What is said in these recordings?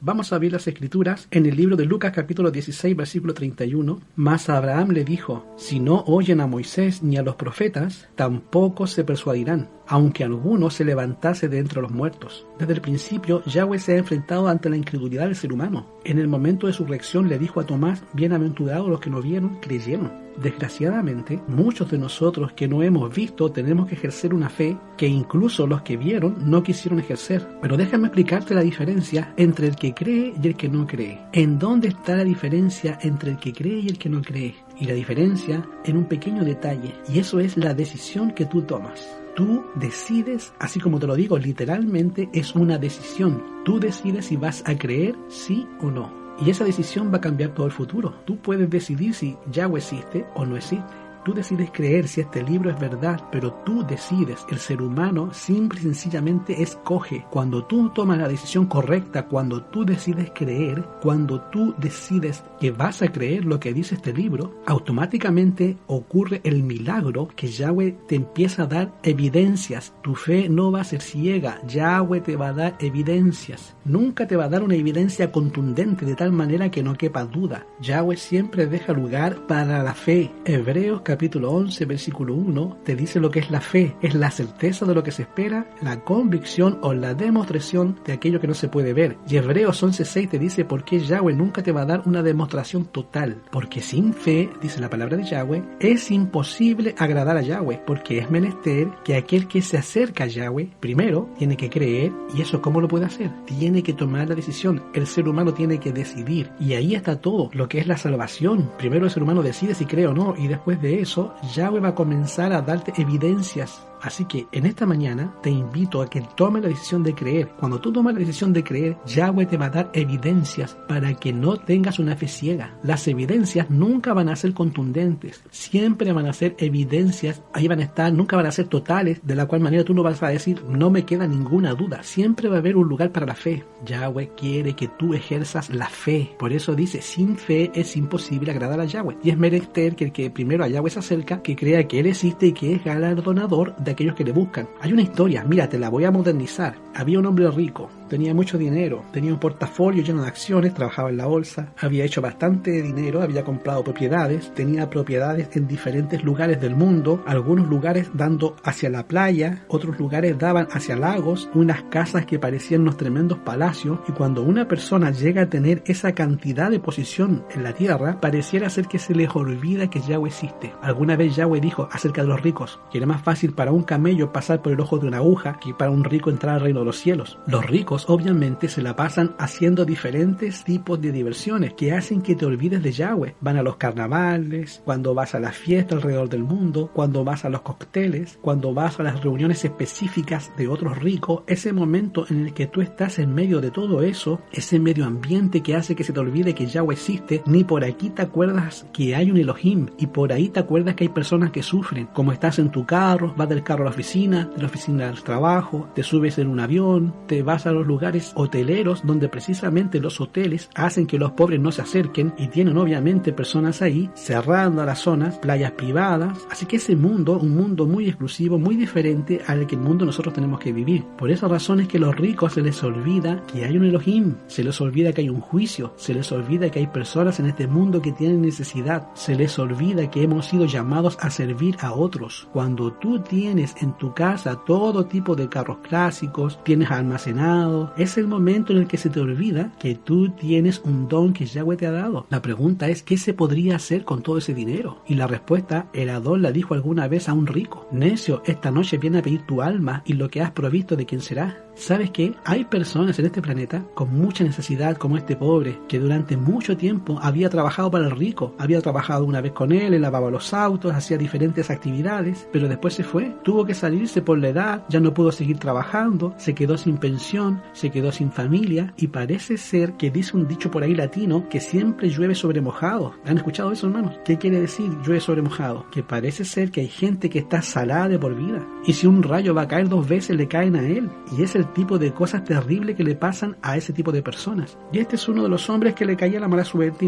Vamos a ver las escrituras en el libro de Lucas capítulo 16 versículo 31. Mas Abraham le dijo: si no oyen a Moisés ni a los profetas, tampoco se persuadirán, aunque alguno se levantase de entre los muertos. Desde el principio, Yahweh se ha enfrentado ante la incredulidad del ser humano. En el momento de su reacción le dijo a Tomás: bienaventurados los que no vieron, creyeron. Desgraciadamente, muchos de nosotros que no hemos visto tenemos que ejercer una fe que incluso los que vieron no quisieron ejercer. Pero déjame explicarte la diferencia entre el que cree y el que no cree. ¿En dónde está la diferencia entre el que cree y el que no cree? Y la diferencia en un pequeño detalle, y eso es la decisión que tú tomas. Tú decides, así como te lo digo, literalmente es una decisión. Tú decides si vas a creer sí o no. Y esa decisión va a cambiar todo el futuro. Tú puedes decidir si Yahweh existe o no existe. Tú decides creer si este libro es verdad, pero tú decides. El ser humano simple y sencillamente escoge. Cuando tú tomas la decisión correcta, cuando tú decides creer, cuando tú decides que vas a creer lo que dice este libro, automáticamente ocurre el milagro que Yahweh te empieza a dar evidencias. Tu fe no va a ser ciega. Yahweh te va a dar evidencias. Nunca te va a dar una evidencia contundente de tal manera que no quepa duda. Yahweh siempre deja lugar para la fe. Hebreos capítulo 11, versículo 1, te dice lo que es la fe. Es la certeza de lo que se espera, la convicción o la demostración de aquello que no se puede ver. Y Hebreos 11:6 te dice por qué Yahweh nunca te va a dar una demostración total. Porque sin fe, dice la palabra de Yahweh, es imposible agradar a Yahweh, porque es menester que aquel que se acerca a Yahweh, primero tiene que creer. ¿Y eso cómo lo puede hacer? Tiene que tomar la decisión. El ser humano tiene que decidir. Y ahí está todo lo que es la salvación. Primero el ser humano decide si cree o no, y después de eso, Yahweh va a comenzar a darte evidencias. Así que en esta mañana te invito a que tomes la decisión de creer. Cuando tú tomas la decisión de creer, Yahweh te va a dar evidencias para que no tengas una fe ciega. Las evidencias nunca van a ser contundentes, siempre van a ser evidencias, ahí van a estar, nunca van a ser totales, de la cual manera tú no vas a decir, no me queda ninguna duda. Siempre va a haber un lugar para la fe. Yahweh quiere que tú ejerzas la fe. Por eso dice, sin fe es imposible agradar a Yahweh. Y es menester que el que primero a Yahweh se acerca, que crea que Él existe y que es galardonador de aquellos que le buscan. Hay una historia, mira, te la voy a modernizar. Había un hombre rico, tenía mucho dinero, tenía un portafolio lleno de acciones, trabajaba en la bolsa, había hecho bastante dinero, había comprado propiedades, tenía propiedades en diferentes lugares del mundo, algunos lugares dando hacia la playa, otros lugares daban hacia lagos, unas casas que parecían unos tremendos palacios, y cuando una persona llega a tener esa cantidad de posición en la tierra, pareciera ser que se les olvida que Yahweh existe. Alguna vez Yahweh dijo acerca de los ricos, que era más fácil para un camello pasar por el ojo de una aguja que para un rico entrar al reino de los cielos. Los ricos obviamente se la pasan haciendo diferentes tipos de diversiones que hacen que te olvides de Yahweh. Van a los carnavales, cuando vas a las fiestas alrededor del mundo, cuando vas a los cócteles, cuando vas a las reuniones específicas de otros ricos. Ese momento en el que tú estás en medio de todo eso, ese medio ambiente que hace que se te olvide que Yahweh existe, ni por aquí te acuerdas que hay un Elohim, y por ahí te acuerdas que hay personas que sufren. Como estás en tu carro, vas del carro a la oficina, de la oficina al trabajo, te subes en un avión, te vas a los lugares hoteleros donde precisamente los hoteles hacen que los pobres no se acerquen, y tienen obviamente personas ahí cerrando las zonas, playas privadas. Así que ese mundo, un mundo muy exclusivo, muy diferente al que el mundo nosotros tenemos que vivir. Por esa razón es que a los ricos se les olvida que hay un Elohim, se les olvida que hay un juicio, se les olvida que hay personas en este mundo que tienen necesidad, se les olvida que hemos sido llamados a servir a otros. Cuando tú tienes en tu casa todo tipo de carros clásicos, tienes almacenado, es el momento en el que se te olvida que tú tienes un don que Yahweh te ha dado. La pregunta es, ¿qué se podría hacer con todo ese dinero? Y la respuesta, el Adón la dijo alguna vez a un rico: necio, esta noche viene a pedir tu alma y lo que has provisto, ¿de quién será? ¿Sabes qué? Hay personas en este planeta con mucha necesidad, como este pobre, que durante mucho tiempo había trabajado para el rico, había trabajado una vez con él, le lavaba los autos, hacía diferentes actividades, pero después se fue, tuvo que salirse por la edad, ya no pudo seguir trabajando, se quedó sin pensión, se quedó sin familia, y parece ser que dice un dicho por ahí latino que siempre llueve sobre mojado. ¿Han escuchado eso, hermanos? ¿Qué quiere decir llueve sobre mojado? Que parece ser que hay gente que está salada de por vida, y si un rayo va a caer 2 veces le caen a él, y es el el tipo de cosas terribles que le pasan a ese tipo de personas. Y este es uno de los hombres que le caía la mala suerte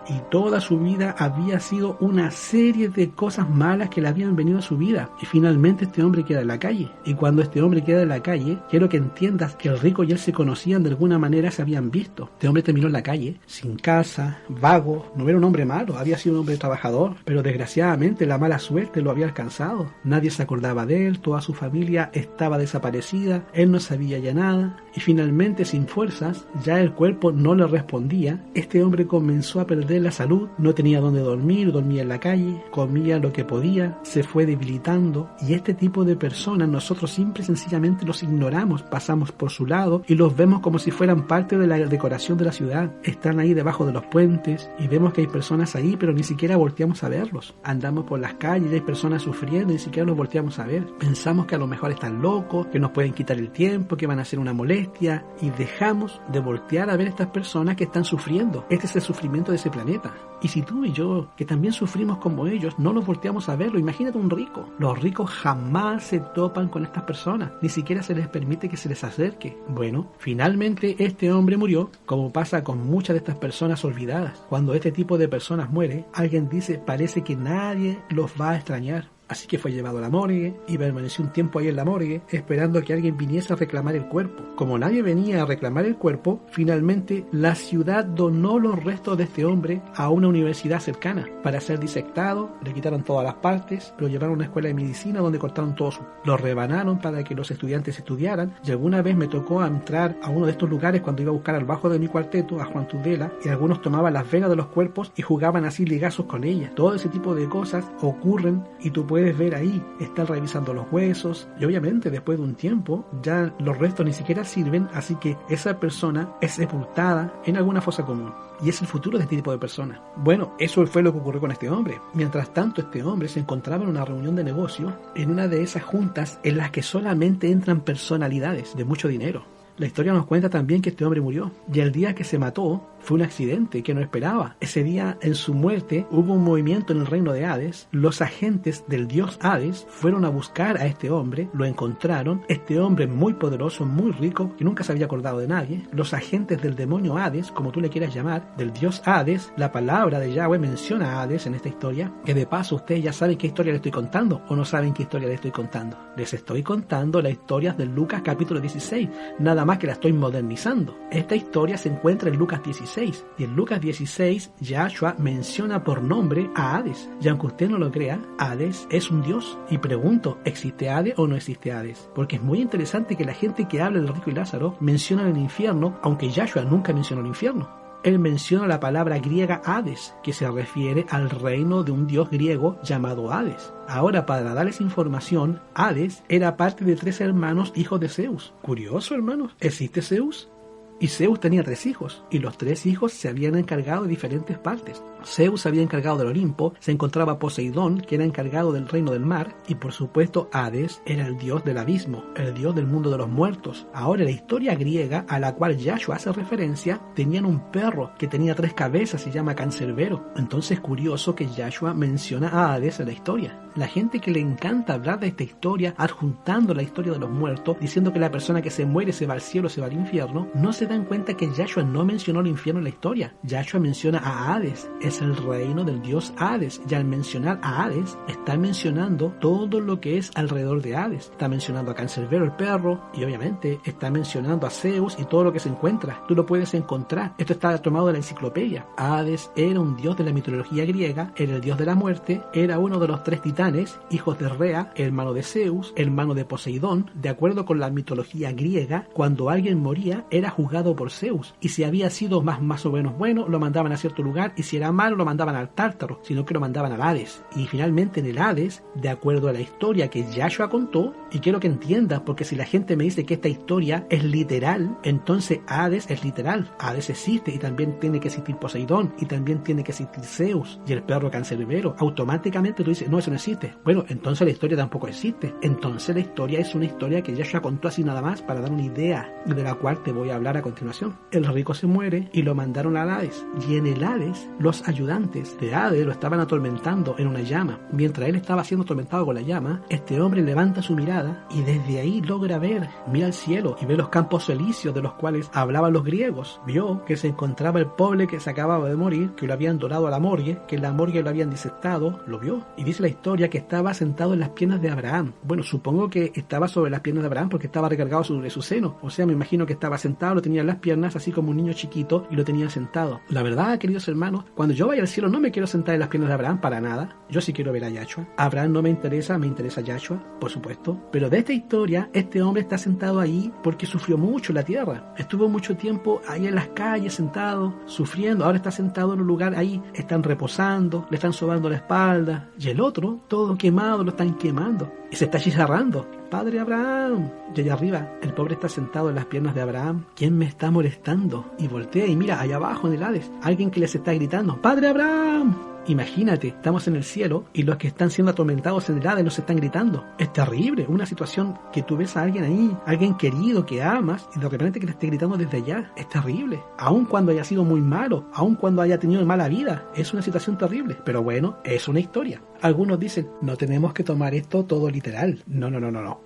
y toda su vida había sido una serie de cosas malas que le habían venido a su vida. Y finalmente este hombre queda en la calle. Y cuando este hombre queda en la calle, quiero que entiendas que el rico y él se conocían de alguna manera, se habían visto. Este hombre terminó en la calle, sin casa, vago. No era un hombre malo, había sido un hombre trabajador, pero desgraciadamente la mala suerte lo había alcanzado. Nadie se acordaba de él, toda su familia estaba desaparecida, él no sabía ya nada, y finalmente, sin fuerzas, ya el cuerpo no le respondía. Este hombre comenzó a perder la salud, no tenía dónde dormir, dormía en la calle, comía lo que podía, se fue debilitando, y este tipo de personas nosotros simple y sencillamente los ignoramos, pasamos por su lado y los vemos como si fueran parte de la decoración de la ciudad. Están ahí debajo de los puentes y vemos que hay personas ahí, pero ni siquiera volteamos a verlos. Andamos por las calles y hay personas sufriendo y ni siquiera los volteamos a ver. Pensamos que a lo mejor están locos, que nos pueden quitar el tiempo, que van a ser una molestia, y dejamos de voltear a ver a estas personas que están sufriendo. Este es el sufrimiento de ese planeta. Y si tú y yo, que también sufrimos como ellos, no los volteamos a verlo, imagínate un rico. Los ricos jamás se topan con estas personas, ni siquiera se les permite que se les acerque. Bueno, finalmente este hombre murió, como pasa con muchas de estas personas olvidadas. Cuando este tipo de personas muere, alguien dice, parece que nadie los va a extrañar. Así que fue llevado a la morgue y permaneció un tiempo ahí en la morgue esperando a que alguien viniese a reclamar el cuerpo. Como nadie venía a reclamar el cuerpo, finalmente la ciudad donó los restos de este hombre a una universidad cercana para ser disectado. Le quitaron todas las partes, lo llevaron a una escuela de medicina donde cortaron todo lo rebanaron para que los estudiantes estudiaran. Y alguna vez me tocó entrar a uno de estos lugares cuando iba a buscar al bajo de mi cuarteto, a Juan Tudela, y algunos tomaban las venas de los cuerpos y jugaban así ligazos con ellas. Todo ese tipo de cosas ocurren y tú puedes ver ahí, están revisando los huesos y obviamente después de un tiempo ya los restos ni siquiera sirven, así que esa persona es sepultada en alguna fosa común. Y es el futuro de este tipo de personas. Bueno, eso fue lo que ocurrió con este hombre. Mientras tanto, este hombre se encontraba en una reunión de negocio, en una de esas juntas en las que solamente entran personalidades de mucho dinero. La historia nos cuenta también que este hombre murió, y el día que se mató fue un accidente que no esperaba. Ese día, en su muerte, hubo un movimiento en el reino de Hades. Los agentes del dios Hades fueron a buscar a este hombre, lo encontraron. Este hombre muy poderoso, muy rico, que nunca se había acordado de nadie. Los agentes del demonio Hades, como tú le quieras llamar, del dios Hades, la palabra de Yahweh menciona a Hades en esta historia, que de paso ustedes ya saben qué historia le estoy contando, o no saben qué historia le estoy contando. Les estoy contando la historia de Lucas capítulo 16, nada más que la estoy modernizando. Esta historia se encuentra en Lucas 16, y en Lucas 16 Yahshua menciona por nombre a Hades, y aunque usted no lo crea, Hades es un dios. Y pregunto, ¿existe Hades o no existe Hades? Porque es muy interesante que la gente que habla del rico y Lázaro menciona el infierno, aunque Yahshua nunca mencionó el infierno. Él menciona la palabra griega Hades, que se refiere al reino de un dios griego llamado Hades. Ahora, para darles información, Hades era parte de 3 hermanos hijos de Zeus. Curioso, hermanos. ¿Existe Zeus? Y Zeus tenía 3 hijos, y los 3 hijos se habían encargado de diferentes partes. Zeus se había encargado del Olimpo, se encontraba Poseidón, que era encargado del reino del mar, y por supuesto Hades era el dios del abismo, el dios del mundo de los muertos. Ahora, la historia griega a la cual Yahshua hace referencia, tenían un perro que tenía 3 cabezas, se llama Cancerbero. Entonces, curioso que Yahshua menciona a Hades en la historia. La gente que le encanta hablar de esta historia, adjuntando la historia de los muertos, diciendo que la persona que se muere se va al cielo, se va al infierno, no se dan cuenta que Yahshua no mencionó el infierno en la historia. Yahshua menciona a Hades, es el reino del dios Hades, y al mencionar a Hades, está mencionando todo lo que es alrededor de Hades. Está mencionando a Cancerbero, el perro, y obviamente está mencionando a Zeus y todo lo que se encuentra. Tú lo puedes encontrar. Esto está tomado de la enciclopedia. Hades era un dios de la mitología griega, era el dios de la muerte, era uno de los 3 titanes, hijos de Rea, hermano de Zeus, hermano de Poseidón. De acuerdo con la mitología griega, cuando alguien moría, era juzgado por Zeus, y si había sido más o menos bueno, lo mandaban a cierto lugar, y si era malo, lo mandaban al Tártaro, sino que lo mandaban al Hades. Y finalmente en el Hades, de acuerdo a la historia que Yahshua contó, y quiero que entiendas, porque si la gente me dice que esta historia es literal, entonces Hades es literal. Hades existe, y también tiene que existir Poseidón, y también tiene que existir Zeus, y el perro Cancerbero. Automáticamente tú dices, no, eso no existe. existe. Bueno, entonces la historia tampoco existe. Entonces la historia es una historia que Yahshua contó así nada más para dar una idea, de la cual te voy a hablar a continuación. El rico se muere y lo mandaron al Hades. Y en el Hades, los ayudantes de Hades lo estaban atormentando en una llama. Mientras él estaba siendo atormentado con la llama, este hombre levanta su mirada y desde ahí logra ver, mira al cielo y ve los campos elíseos de los cuales hablaban los griegos. Vio que se encontraba el pobre que se acababa de morir, que lo habían dorado a la morgue, que en la morgue lo habían disectado, lo vio. Y dice la historia que estaba sentado en las piernas de Abraham. Bueno, supongo que estaba sobre las piernas de Abraham porque estaba recargado sobre su seno. O sea, me imagino que estaba sentado, lo tenía en las piernas, así como un niño chiquito, y lo tenía sentado. La verdad, queridos hermanos, cuando yo vaya al cielo no me quiero sentar en las piernas de Abraham para nada. Yo sí quiero ver a Yahshua. Abraham no me interesa Yahshua, por supuesto. Pero de esta historia, este hombre está sentado ahí porque sufrió mucho en la tierra. Estuvo mucho tiempo ahí en las calles sentado, sufriendo. Ahora está sentado en un lugar ahí, están reposando, le están sobando la espalda. Y el otro, todo quemado, lo están quemando. Y se está chizarrando. Padre Abraham. Y allá arriba, el pobre está sentado en las piernas de Abraham. ¿Quién me está molestando? Y voltea y mira, allá abajo en el Hades, alguien que les está gritando, ¡Padre Abraham! Imagínate, estamos en el cielo y los que están siendo atormentados en el Hades nos están gritando. Es terrible, una situación que tú ves a alguien ahí, alguien querido que amas, y de repente que te esté gritando desde allá. Es terrible, aun cuando haya sido muy malo, aun cuando haya tenido mala vida. Es una situación terrible, pero bueno, es una historia. Algunos dicen, no tenemos que tomar esto todo literal. No.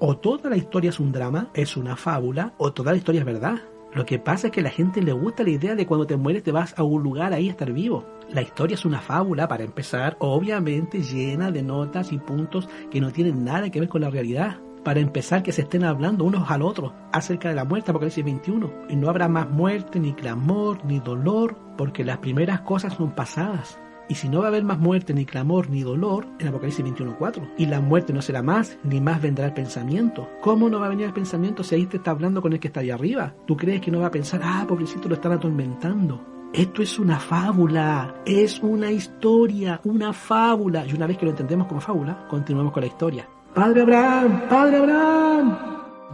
O toda la historia es un drama, es una fábula, o toda la historia es verdad. Lo que pasa es que a la gente le gusta la idea de cuando te mueres te vas a un lugar ahí a estar vivo. La historia es una fábula, para empezar, obviamente llena de notas y puntos que no tienen nada que ver con la realidad. Para empezar, que se estén hablando unos al otro acerca de la muerte, Apocalipsis 21. Y no habrá más muerte, ni clamor, ni dolor, porque las primeras cosas son pasadas. Y si no va a haber más muerte, ni clamor, ni dolor, en Apocalipsis 21:4. Y la muerte no será más, ni más vendrá el pensamiento. ¿Cómo no va a venir el pensamiento si ahí te está hablando con el que está allá arriba? ¿Tú crees que no va a pensar, pobrecito, lo están atormentando? Esto es una fábula, es una historia, una fábula. Y una vez que lo entendemos como fábula, continuamos con la historia. ¡Padre Abraham! ¡Padre Abraham!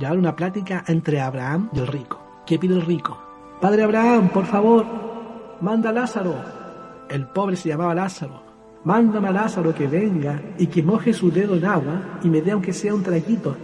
Ya hay una plática entre Abraham y el rico. ¿Qué pide el rico? ¡Padre Abraham, por favor, manda a Lázaro! El pobre se llamaba Lázaro. Mándame a Lázaro que venga y que moje su dedo en agua y me dé aunque sea un traguito.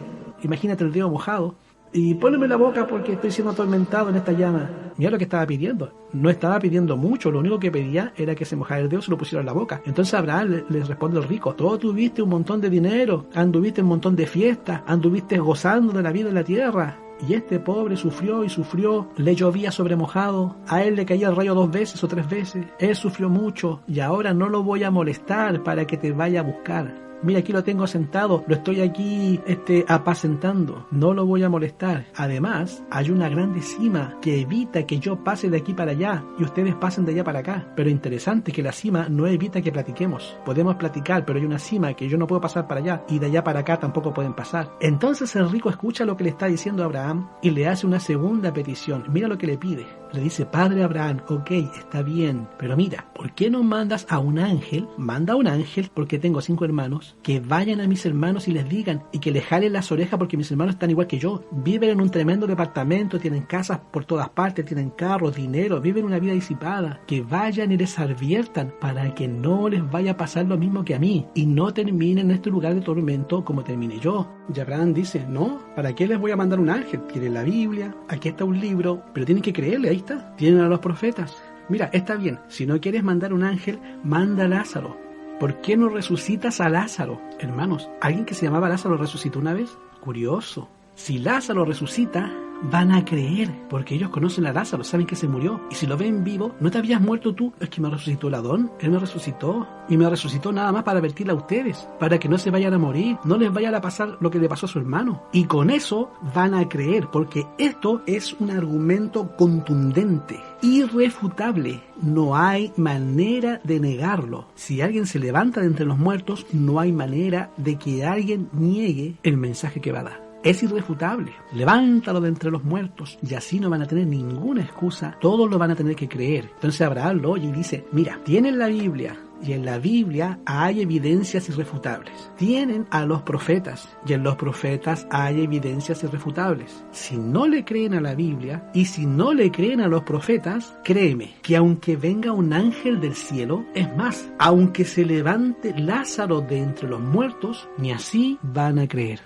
Imagínate el dedo mojado. Y ponme la boca porque estoy siendo atormentado en esta llama. Mira lo que estaba pidiendo. No estaba pidiendo mucho, lo único que pedía era que se mojara el dedo y se lo pusiera en la boca. Entonces Abraham le responde el rico, tú tuviste un montón de dinero, anduviste un montón de fiestas, anduviste gozando de la vida en la tierra. Y este pobre sufrió y sufrió, le llovía sobre mojado, a él le caía el rayo 2 veces o 3 veces, él sufrió mucho y ahora no lo voy a molestar para que te vaya a buscar. Mira, aquí lo tengo sentado, lo estoy aquí apacentando, no lo voy a molestar. Además, hay una grande cima que evita que yo pase de aquí para allá y ustedes pasen de allá para acá. Pero interesante que la cima no evita que platiquemos. Podemos platicar, pero hay una cima que yo no puedo pasar para allá y de allá para acá tampoco pueden pasar. Entonces el rico escucha lo que le está diciendo Abraham y le hace una segunda petición. Mira lo que le pide. Le dice, Padre Abraham, ok, está bien, pero mira, ¿por qué no mandas a un ángel? Manda a un ángel, porque tengo 5 hermanos, que vayan a mis hermanos y les digan, y que les jalen las orejas porque mis hermanos están igual que yo. Viven en un tremendo departamento, tienen casas por todas partes, tienen carros, dinero, viven una vida disipada. Que vayan y les adviertan para que no les vaya a pasar lo mismo que a mí, y no terminen en este lugar de tormento como terminé yo. Y Abraham dice, no, ¿para qué les voy a mandar un ángel? Tienen la Biblia, aquí está un libro, pero tienen que creerle, ahí está, tienen a los profetas. Mira, está bien, si no quieres mandar un ángel, manda a Lázaro. ¿Por qué no resucitas a Lázaro? Hermanos, ¿alguien que se llamaba Lázaro resucitó una vez? Curioso. Si Lázaro resucita, van a creer, porque ellos conocen a Lázaro, saben que se murió. Y si lo ven vivo, ¿no te habías muerto tú? Es que me resucitó el Adón, él me resucitó. Y me resucitó nada más para advertirle a ustedes, para que no se vayan a morir, no les vaya a pasar lo que le pasó a su hermano. Y con eso van a creer, porque esto es un argumento contundente, irrefutable. No hay manera de negarlo. Si alguien se levanta de entre los muertos, no hay manera de que alguien niegue el mensaje que va a dar. Es irrefutable. Levántalo de entre los muertos y así no van a tener ninguna excusa. Todos lo van a tener que creer. Entonces Abraham lo oye y dice, mira, tienen la Biblia, y en la Biblia hay evidencias irrefutables. Tienen a los profetas y en los profetas hay evidencias irrefutables. Si no le creen a la Biblia y si no le creen a los profetas, créeme que aunque venga un ángel del cielo, es más, aunque se levante Lázaro de entre los muertos, ni así van a creer.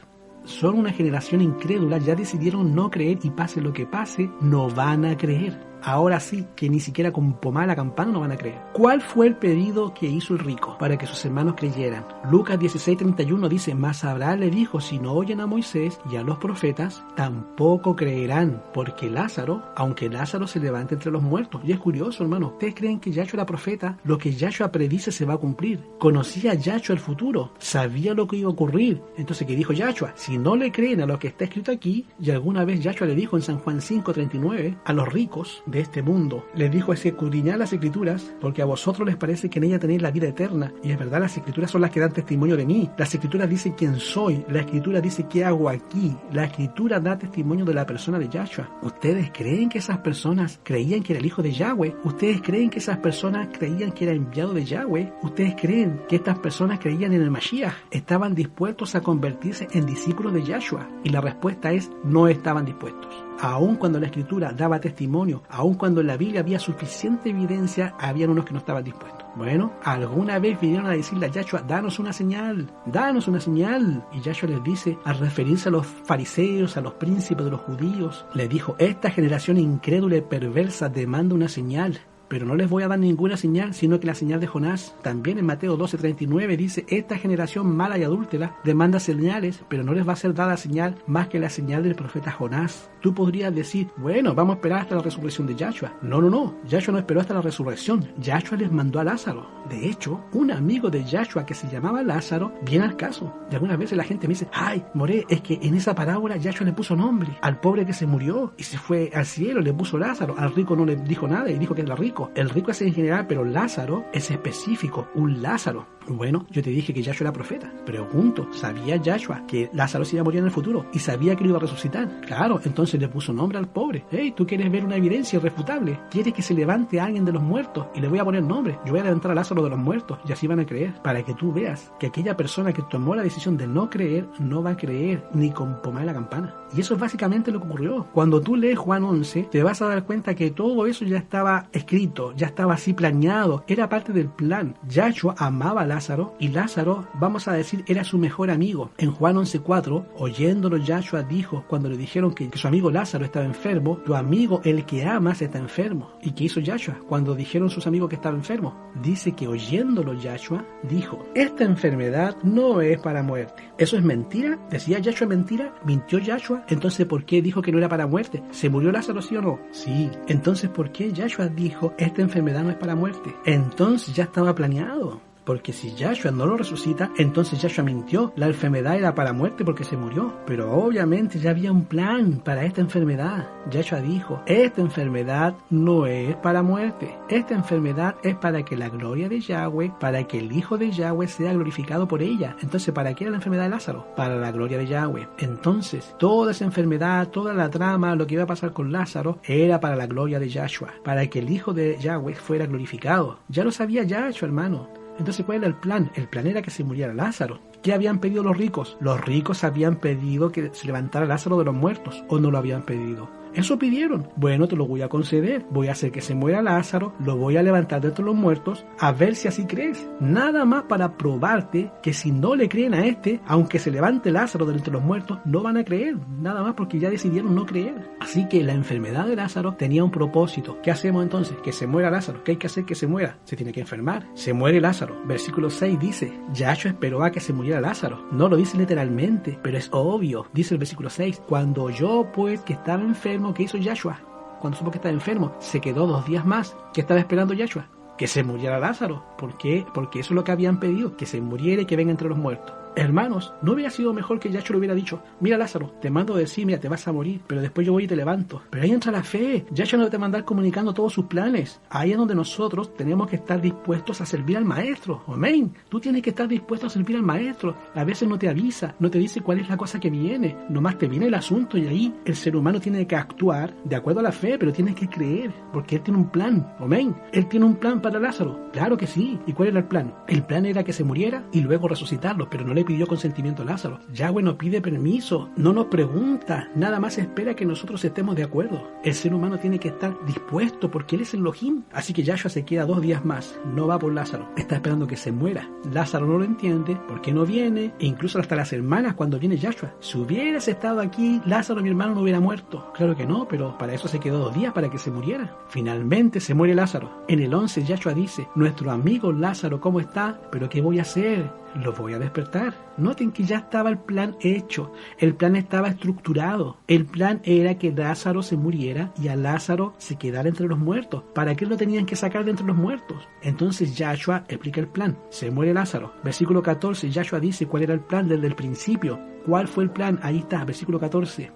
Son una generación incrédula, ya decidieron no creer y pase lo que pase, no van a creer. Ahora sí, que ni siquiera con pomar la campana no van a creer. ¿Cuál fue el pedido que hizo el rico para que sus hermanos creyeran? Lucas 16:31 dice, mas Abraham le dijo, si no oyen a Moisés y a los profetas, tampoco creerán, porque Lázaro, aunque Lázaro se levante entre los muertos. Y es curioso, hermano, ¿ustedes creen que Yahshua era profeta? Lo que Yahshua predice se va a cumplir. Conocía Yahshua el futuro, sabía lo que iba a ocurrir. Entonces, ¿qué dijo Yahshua? Si no le creen a lo que está escrito aquí, y alguna vez Yahshua le dijo en San Juan 5:39, a los ricos de este mundo, les dijo, es escudriñad las escrituras, porque a vosotros les parece que en ellas tenéis la vida eterna, y es verdad, las escrituras son las que dan testimonio de mí, las escrituras dicen quién soy, la escritura dice qué hago aquí, la escritura da testimonio de la persona de Yahshua. ¿Ustedes creen que esas personas creían que era el hijo de Yahweh? ¿Ustedes creen que esas personas creían que era enviado de Yahweh? ¿Ustedes creen que estas personas creían en el Mashiach? ¿Estaban dispuestos a convertirse en discípulos de Yahshua? Y la respuesta es, no estaban dispuestos. Aun cuando la escritura daba testimonio, aun cuando en la Biblia había suficiente evidencia, habían unos que no estaban dispuestos. Bueno, alguna vez vinieron a decirle a Yahshua, danos una señal, danos una señal. Y Yahshua les dice, al referirse a los fariseos, a los príncipes de los judíos, les dijo, esta generación incrédula y perversa demanda una señal. Pero no les voy a dar ninguna señal, sino que la señal de Jonás. También en Mateo 12:39 dice, esta generación mala y adúltera demanda señales, pero no les va a ser dada señal más que la señal del profeta Jonás. Tú podrías decir, bueno, vamos a esperar hasta la resurrección de Yahshua. No. Yahshua no esperó hasta la resurrección. Yahshua les mandó a Lázaro. De hecho, un amigo de Yahshua que se llamaba Lázaro viene al caso. Y algunas veces la gente me dice, ay, Moré, es que en esa parábola Yahshua le puso nombre al pobre que se murió y se fue al cielo, le puso Lázaro. Al rico no le dijo nada y dijo que era rico. El rico es en general, pero Lázaro es específico, un Lázaro. Bueno, yo te dije que Yahshua era profeta. Pregunto, ¿sabía Yahshua que Lázaro se iba a morir en el futuro? Y sabía que lo iba a resucitar. Claro, entonces le puso nombre al pobre. Hey, ¿tú quieres ver una evidencia irrefutable? ¿Quieres que se levante a alguien de los muertos? Y le voy a poner nombre. Yo voy a levantar a Lázaro de los muertos y así van a creer. Para que tú veas que aquella persona que tomó la decisión de no creer, no va a creer ni con pomar la campana. Y eso es básicamente lo que ocurrió. Cuando tú lees Juan 11, te vas a dar cuenta que todo eso ya estaba escrito, ya estaba así planeado. Era parte del plan. Yahshua amaba a Lázaro y Lázaro, vamos a decir, era su mejor amigo. En Juan 11:4, oyéndolo Yahshua dijo, cuando le dijeron que su amigo Lázaro estaba enfermo, tu amigo el que amas está enfermo. ¿Y qué hizo Yahshua cuando dijeron sus amigos que estaba enfermo? Dice que oyéndolo Yahshua dijo, esta enfermedad no es para muerte. ¿Eso es mentira? ¿Decía Yahshua mentira? ¿Mintió Yahshua? Entonces, ¿por qué dijo que no era para muerte? ¿Se murió Lázaro, sí o no? Sí. Entonces, ¿por qué Yahshua dijo, esta enfermedad no es para muerte? Entonces ya estaba planeado. Porque si Yahshua no lo resucita, entonces Yahshua mintió. La enfermedad era para muerte porque se murió. Pero obviamente ya había un plan para esta enfermedad. Yahshua dijo, esta enfermedad no es para muerte. Esta enfermedad es para que la gloria de Yahweh, para que el Hijo de Yahweh sea glorificado por ella. Entonces, ¿para qué era la enfermedad de Lázaro? Para la gloria de Yahweh. Entonces, toda esa enfermedad, toda la trama, lo que iba a pasar con Lázaro, era para la gloria de Yahshua. Para que el Hijo de Yahweh fuera glorificado. Ya lo sabía Yahshua, hermano. Entonces, ¿cuál era el plan? El plan era que se muriera Lázaro. ¿Qué habían pedido los ricos? Los ricos habían pedido que se levantara Lázaro de los muertos, ¿o no lo habían pedido? Eso pidieron. Bueno, te lo voy a conceder. Voy a hacer que se muera Lázaro, lo voy a levantar de entre los muertos, a ver si así crees. Nada más para probarte que si no le creen a este, aunque se levante Lázaro de entre los muertos, no van a creer. Nada más porque ya decidieron no creer. Así que la enfermedad de Lázaro tenía un propósito. ¿Qué hacemos entonces? Que se muera Lázaro. ¿Qué hay que hacer que se muera? Se tiene que enfermar. Se muere Lázaro. Versículo 6 dice, Yahshua esperó a que se muriera Lázaro. No lo dice literalmente, pero es obvio. Dice el versículo 6, cuando oyó pues que estaba enfermo, ¿qué hizo Yahshua? Cuando supo que estaba enfermo, se quedó 2 días más. ¿Qué estaba esperando Yahshua? Que se muriera Lázaro. ¿Por qué? Porque eso es lo que habían pedido, que se muriera y que venga entre los muertos. Hermanos, ¿no hubiera sido mejor que Yahshua le hubiera dicho, mira Lázaro, te mando a decir, mira, te vas a morir, pero después yo voy y te levanto? Pero ahí entra la fe. Yahshua no te va a andar comunicando todos sus planes. Ahí es donde nosotros tenemos que estar dispuestos a servir al Maestro. Amén. Tú tienes que estar dispuesto a servir al Maestro. A veces no te avisa, no te dice cuál es la cosa que viene. Nomás te viene el asunto y ahí el ser humano tiene que actuar de acuerdo a la fe, pero tienes que creer, porque Él tiene un plan. Amén. Él tiene un plan para Lázaro. Claro que sí. ¿Y cuál era el plan? El plan era que se muriera y luego resucitarlo, pero no le pidió consentimiento a Lázaro. Yahweh no pide permiso, no nos pregunta, nada más espera que nosotros estemos de acuerdo. El ser humano tiene que estar dispuesto porque Él es Elohim. Así que Yahshua se queda 2 días más, no va por Lázaro, está esperando que se muera. Lázaro no lo entiende, ¿por qué no viene? E incluso hasta las hermanas cuando viene Yahshua. Si hubieras estado aquí, Lázaro, mi hermano, no hubiera muerto. Claro que no, pero para eso se quedó 2 días, para que se muriera. Finalmente se muere Lázaro. En el 11 Yahshua dice, nuestro amigo Lázaro, ¿cómo está? ¿Pero qué voy a hacer? Lo voy a despertar. Noten que ya estaba el plan hecho, el plan estaba estructurado. El plan era que Lázaro se muriera y a Lázaro se quedara entre los muertos. ¿Para qué lo tenían que sacar de entre los muertos? Entonces Yahshua explica el plan. Se muere Lázaro. Versículo 14, Yahshua dice cuál era el plan desde el principio. ¿Cuál fue el plan? Ahí está, versículo 14.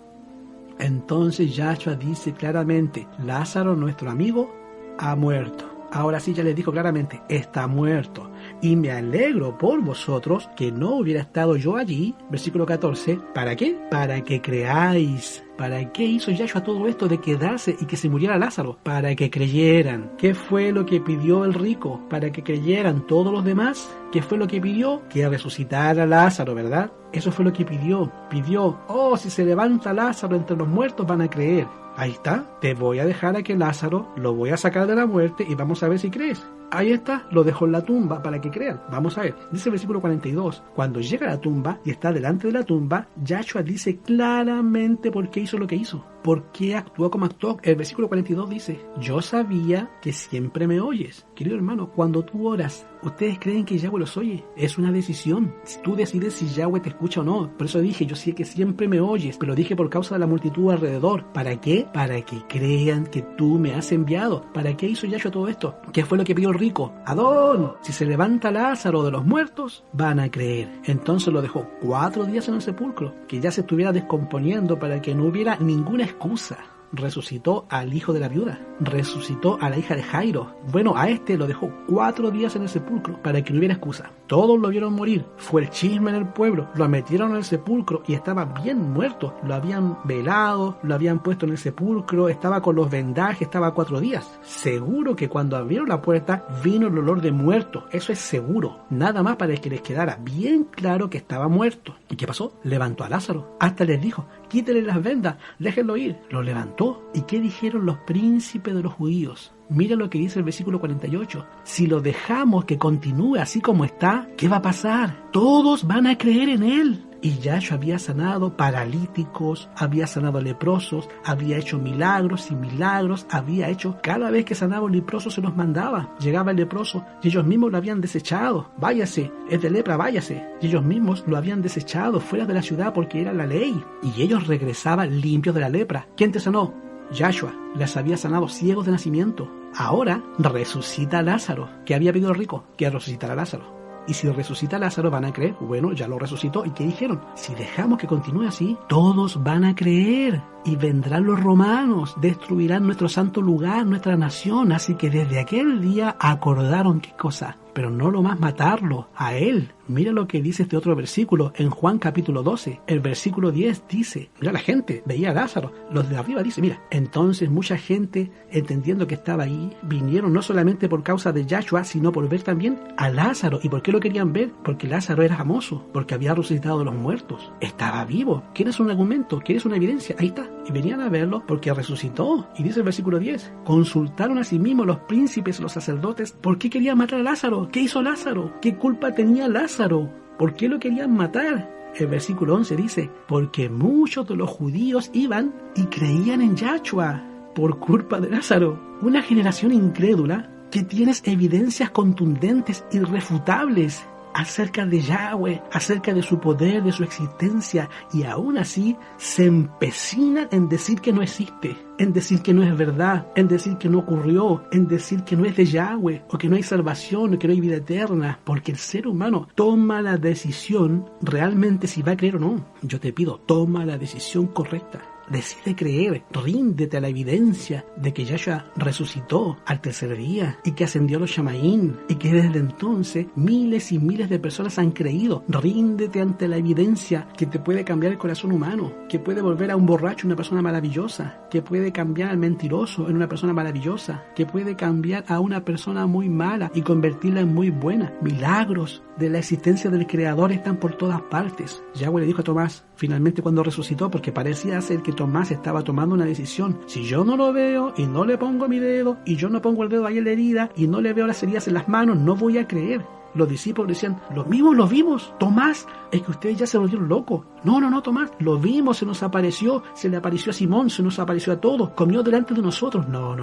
Entonces Yahshua dice claramente, Lázaro, nuestro amigo, ha muerto. Ahora sí ya les dijo claramente, está muerto. Y me alegro por vosotros que no hubiera estado yo allí. Versículo 14. ¿Para qué? Para que creáis. ¿Para qué hizo Yahshua todo esto de quedarse y que se muriera Lázaro? Para que creyeran. ¿Qué fue lo que pidió el rico? Para que creyeran todos los demás. ¿Qué fue lo que pidió? Que resucitara Lázaro, ¿verdad? Eso fue lo que pidió. Pidió, oh, si se levanta Lázaro entre los muertos van a creer. Ahí está, te voy a dejar a que Lázaro lo voy a sacar de la muerte y vamos a ver si crees. Ahí está, lo dejó en la tumba para que crean. Vamos a ver, dice el versículo 42, cuando llega a la tumba y está delante de la tumba, Yahshua dice claramente por qué hizo lo que hizo, por qué actuó como actuó. El versículo 42 dice, yo sabía que siempre me oyes. Querido hermano, cuando tú oras, ¿ustedes creen que Yahweh los oye? Es una decisión. Tú decides si Yahweh te escucha o no. Por eso dije, yo sé que siempre me oyes, pero dije por causa de la multitud alrededor. ¿Para qué? Para que crean que tú me has enviado. ¿Para qué hizo Yahshua todo esto? ¿Qué fue lo que pidió el rico? Adón, si se levanta Lázaro de los muertos, van a creer. Entonces lo dejó 4 días en el sepulcro, que ya se estuviera descomponiendo para que no hubiera ninguna excusa. Resucitó al hijo de la viuda, resucitó a la hija de Jairo. Bueno, a este lo dejó 4 días en el sepulcro para que no hubiera excusa. Todos lo vieron morir, fue el chisme en el pueblo, lo metieron en el sepulcro y estaba bien muerto. Lo habían velado, lo habían puesto en el sepulcro, estaba con los vendajes, estaba 4 días. Seguro que cuando abrieron la puerta vino el olor de muerto, eso es seguro. Nada más para que les quedara bien claro que estaba muerto. ¿Y qué pasó? Levantó a Lázaro, hasta les dijo, quítenle las vendas, déjenlo ir. Lo levantó. ¿Y qué dijeron los príncipes de los judíos? Mira lo que dice el versículo 48. Si lo dejamos que continúe así como está, ¿qué va a pasar? Todos van a creer en él. Y Yahshua había sanado paralíticos, había sanado leprosos, había hecho milagros y milagros, había hecho, cada vez que sanaba un leproso se los mandaba. Llegaba el leproso y ellos mismos lo habían desechado. Váyase, es de lepra, váyase. Y ellos mismos lo habían desechado fuera de la ciudad porque era la ley. Y ellos regresaban limpios de la lepra. ¿Quién te sanó? Yahshua. Les había sanado ciegos de nacimiento. Ahora resucita a Lázaro. ¿Qué había pedido el rico? Que resucitara a Lázaro. Y si resucita a Lázaro van a creer, bueno, ya lo resucitó. ¿Y qué dijeron? Si dejamos que continúe así, todos van a creer. Y vendrán los romanos, destruirán nuestro santo lugar, nuestra nación. Así que desde aquel día acordaron qué cosa, pero no lo más matarlo, a él. Mira lo que dice este otro versículo en Juan capítulo 12. El versículo 10 dice, mira la gente, veía a Lázaro. Los de arriba dice, mira, entonces mucha gente, entendiendo que estaba ahí, vinieron no solamente por causa de Yahshua, sino por ver también a Lázaro. ¿Y por qué lo querían ver? Porque Lázaro era famoso, porque había resucitado de los muertos. Estaba vivo. ¿Quieres un argumento? ¿Quieres una evidencia? Ahí está. Y venían a verlo porque resucitó. Y dice el versículo 10, consultaron a sí mismos los príncipes, los sacerdotes, ¿por qué querían matar a Lázaro? ¿Qué hizo Lázaro? ¿Qué culpa tenía Lázaro? ¿Por qué lo querían matar? El versículo 11 dice, porque muchos de los judíos iban y creían en Yahshua por culpa de Lázaro. Una generación incrédula que tienes evidencias contundentes, irrefutables. acerca de Yahweh, acerca de su poder, de su existencia, y aún así se empecinan en decir que no existe, en decir que no es verdad, en decir que no ocurrió, en decir que no es de Yahweh, o que no hay salvación, o que no hay vida eterna, porque el ser humano toma la decisión realmente si va a creer o no. Yo te pido, toma la decisión correcta. Decide creer, ríndete a la evidencia de que Yahshua resucitó al tercer día y que ascendió a los Shamaín y que desde entonces miles y miles de personas han creído. Ríndete ante la evidencia que te puede cambiar el corazón humano, que puede volver a un borracho una persona maravillosa, que puede cambiar al mentiroso en una persona maravillosa, que puede cambiar a una persona muy mala y convertirla en muy buena. Milagros de la existencia del Creador están por todas partes. Yahweh le dijo a Tomás, finalmente cuando resucitó, porque parecía ser que Tomás estaba tomando una decisión. Si yo no lo veo y no le pongo mi dedo y yo no pongo el dedo ahí en la herida y no le veo las heridas en las manos, no voy a creer. Los discípulos decían, lo vimos. Tomás, es que ustedes ya se volvieron locos. No, Tomás, lo vimos, se nos apareció, se le apareció a Simón, se nos apareció a todos, comió delante de nosotros. No,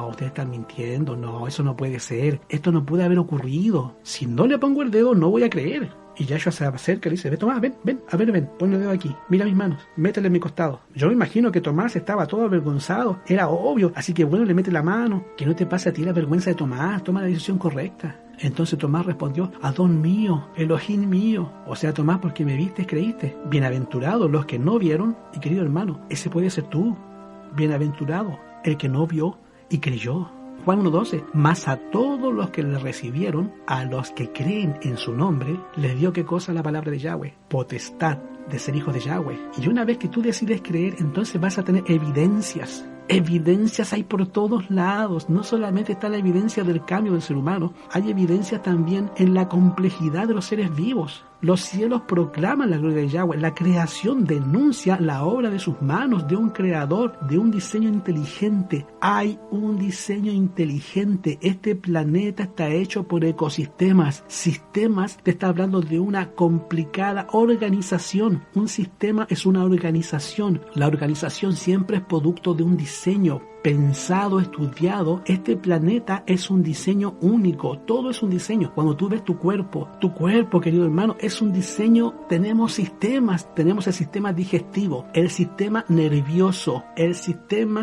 ustedes están mintiendo, no, eso no puede ser, esto no puede haber ocurrido. Si no le pongo el dedo, no voy a creer. Y Yahshua se acerca y le dice, ve Tomás, ven, pon el dedo aquí, mira mis manos, métele en mi costado. Yo me imagino que Tomás estaba todo avergonzado, era obvio, así que bueno, le mete la mano, que no te pase a ti la vergüenza de Tomás, toma la decisión correcta. Entonces Tomás respondió, Adón mío, Elohim mío. O sea, Tomás, porque me viste, creíste. Bienaventurados los que no vieron, y querido hermano, ese puede ser tú. Bienaventurado el que no vio y creyó. Juan 1:12, mas a todos los que le recibieron, a los que creen en su nombre, les dio qué cosa la palabra de Yahweh, potestad de ser hijos de Yahweh. Y una vez que tú decides creer, entonces vas a tener evidencias. Evidencias hay por todos lados. No solamente está la evidencia del cambio del ser humano, hay evidencias también en la complejidad de los seres vivos. Los cielos proclaman la gloria de Yahweh. La creación denuncia la obra de sus manos, de un creador, de un diseño inteligente. Hay un diseño inteligente. Este planeta está hecho por ecosistemas. Sistemas, te está hablando de una complicada organización. Un sistema es una organización. La organización siempre es producto de un diseño pensado, estudiado. Este planeta es un diseño único, todo es un diseño. Cuando tú ves tu cuerpo, querido hermano, es un diseño. Tenemos sistemas, tenemos el sistema digestivo, el sistema nervioso, el sistema,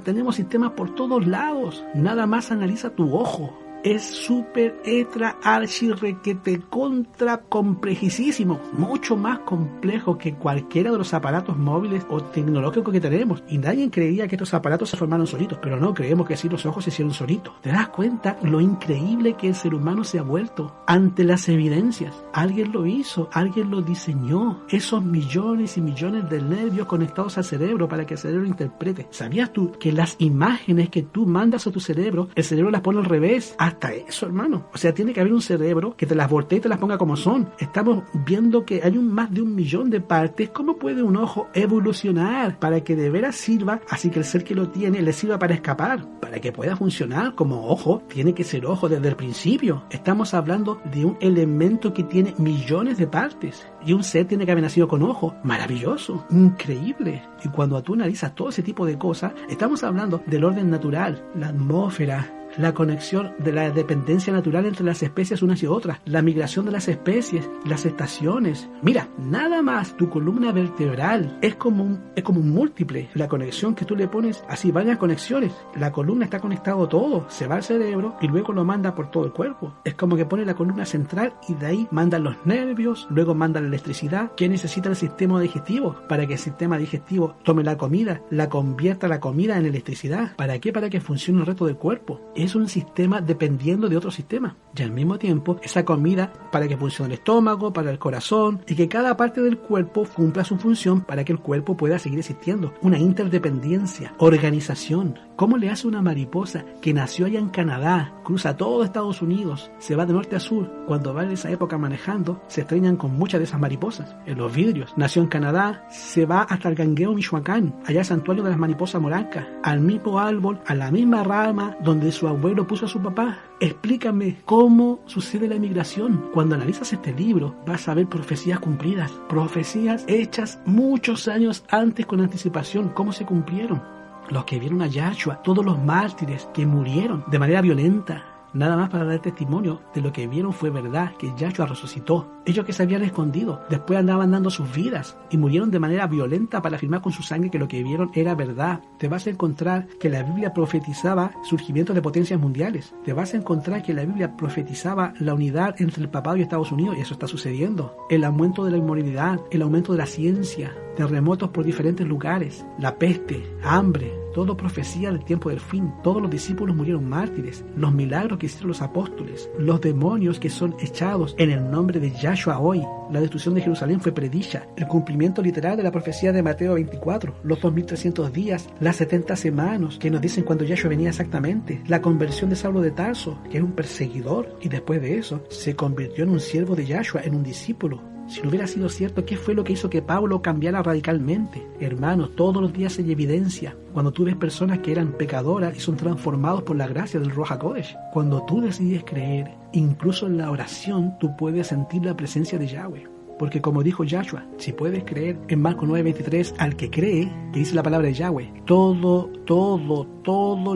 tenemos sistemas por todos lados. Nada más analiza tu ojo. Es súper extra archi requete contra complejísimo, mucho más complejo que cualquiera de los aparatos móviles o tecnológicos que tenemos. Y nadie creería que estos aparatos se formaron solitos, pero no, creemos que sí, los ojos se hicieron solitos. ¿Te das cuenta lo increíble que el ser humano se ha vuelto ante las evidencias? Alguien lo hizo, alguien lo diseñó. Esos millones y millones de nervios conectados al cerebro para que el cerebro interprete. ¿Sabías tú que las imágenes que tú mandas a tu cerebro, el cerebro las pone al revés? Hasta eso, hermano. O sea, tiene que haber un cerebro que te las voltee y te las ponga como son. Estamos viendo que hay más de 1 millón de partes. ¿Cómo puede un ojo evolucionar para que de veras sirva? Así que el ser que lo tiene le sirva para escapar. Para que pueda funcionar como ojo, tiene que ser ojo desde el principio. Estamos hablando de un elemento que tiene millones de partes. Y un ser tiene que haber nacido con ojo. Maravilloso, increíble. Y cuando tú analizas todo ese tipo de cosas, estamos hablando del orden natural, la atmósfera, la conexión de la dependencia natural entre las especies unas y otras, la migración de las especies, las estaciones. Mira, nada más tu columna vertebral es como un múltiple. La conexión que tú le pones, así varias conexiones. La columna está conectado todo, se va al cerebro y luego lo manda por todo el cuerpo. Es como que pone la columna central y de ahí mandan los nervios, luego manda la electricidad. ¿Qué necesita el sistema digestivo? Para que el sistema digestivo tome la comida, la convierta la comida en electricidad. ¿Para qué? Para que funcione el resto del cuerpo. Es un sistema dependiendo de otro sistema. Y al mismo tiempo, esa comida para que funcione el estómago, para el corazón, y que cada parte del cuerpo cumpla su función para que el cuerpo pueda seguir existiendo. Una interdependencia, organización. ¿Cómo le hace una mariposa que nació allá en Canadá, cruza todo Estados Unidos, se va de norte a sur? Cuando va en esa época manejando, se estrellan con muchas de esas mariposas en los vidrios. Nació en Canadá, se va hasta el Gangueo, Michoacán, allá al santuario de las mariposas morancas, al mismo árbol, a la misma rama donde su abuelo puso a su papá. Explícame cómo sucede la migración. Cuando analizas este libro, vas a ver profecías cumplidas, profecías hechas muchos años antes con anticipación, cómo se cumplieron. Los que vieron a Yahshua, todos los mártires que murieron de manera violenta, nada más para dar testimonio de lo que vieron fue verdad, que Yahshua resucitó. Ellos que se habían escondido, después andaban dando sus vidas y murieron de manera violenta para afirmar con su sangre que lo que vieron era verdad. Te vas a encontrar que la Biblia profetizaba surgimiento de potencias mundiales. Te vas a encontrar que la Biblia profetizaba la unidad entre el papado y Estados Unidos, y eso está sucediendo. El aumento de la inmoralidad, el aumento de la ciencia, terremotos por diferentes lugares, la peste, hambre, todo profecía del tiempo del fin. Todos los discípulos murieron mártires, los milagros que hicieron los apóstoles, los demonios que son echados en el nombre de Yahshua hoy. La destrucción de Jerusalén fue predicha, el cumplimiento literal de la profecía de Mateo 24, los 2300 días, las 70 semanas que nos dicen cuando Yahshua venía exactamente, la conversión de Saulo de Tarso, que era un perseguidor, y después de eso se convirtió en un siervo de Yahshua, en un discípulo. Si no hubiera sido cierto, ¿qué fue lo que hizo que Pablo cambiara radicalmente? Hermanos, todos los días hay evidencia. Cuando tú ves personas que eran pecadoras y son transformados por la gracia del Ruach HaKodesh. Cuando tú decides creer, incluso en la oración, tú puedes sentir la presencia de Yahweh. Porque como dijo Yahshua, si puedes creer en Marcos 9:23, al que cree, que dice la palabra de Yahweh, todo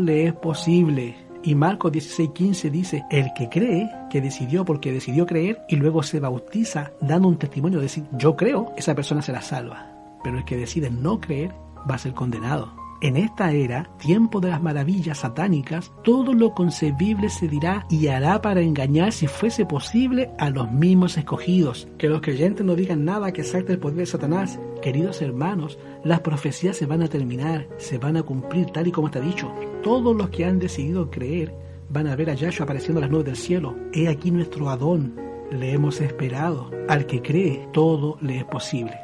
le es posible. Y Marcos 16:15 dice, el que cree, que decidió porque decidió creer y luego se bautiza dando un testimonio de decir, yo creo, esa persona será salva. Pero el que decide no creer va a ser condenado. En esta era, tiempo de las maravillas satánicas, todo lo concebible se dirá y hará para engañar, si fuese posible, a los mismos escogidos. Que los creyentes no digan nada que salte el poder de Satanás. Queridos hermanos, las profecías se van a terminar, se van a cumplir tal y como está dicho. Todos los que han decidido creer van a ver a Yahshua apareciendo a las nubes del cielo. He aquí nuestro Adón, le hemos esperado. Al que cree, todo le es posible.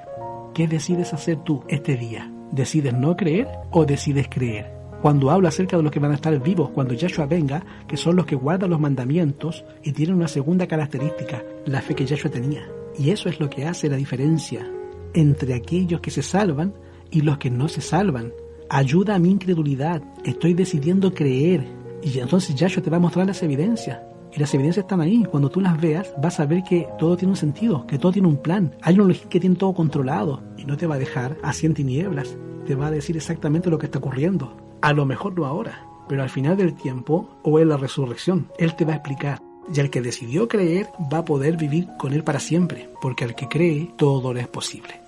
¿Qué decides hacer tú este día? ¿Decides no creer o decides creer? Cuando hablo acerca de los que van a estar vivos cuando Yahshua venga, que son los que guardan los mandamientos y tienen una segunda característica, la fe que Yahshua tenía. Y eso es lo que hace la diferencia entre aquellos que se salvan y los que no se salvan. Ayuda a mi incredulidad, estoy decidiendo creer. Y entonces Yahshua te va a mostrar las evidencias. Y las evidencias están ahí. Cuando tú las veas, vas a ver que todo tiene un sentido, que todo tiene un plan. Hay una lógica que tiene todo controlado y no te va a dejar así en tinieblas. Te va a decir exactamente lo que está ocurriendo. A lo mejor no ahora, pero al final del tiempo o en la resurrección, Él te va a explicar. Y el que decidió creer va a poder vivir con Él para siempre, porque al que cree, todo le es posible.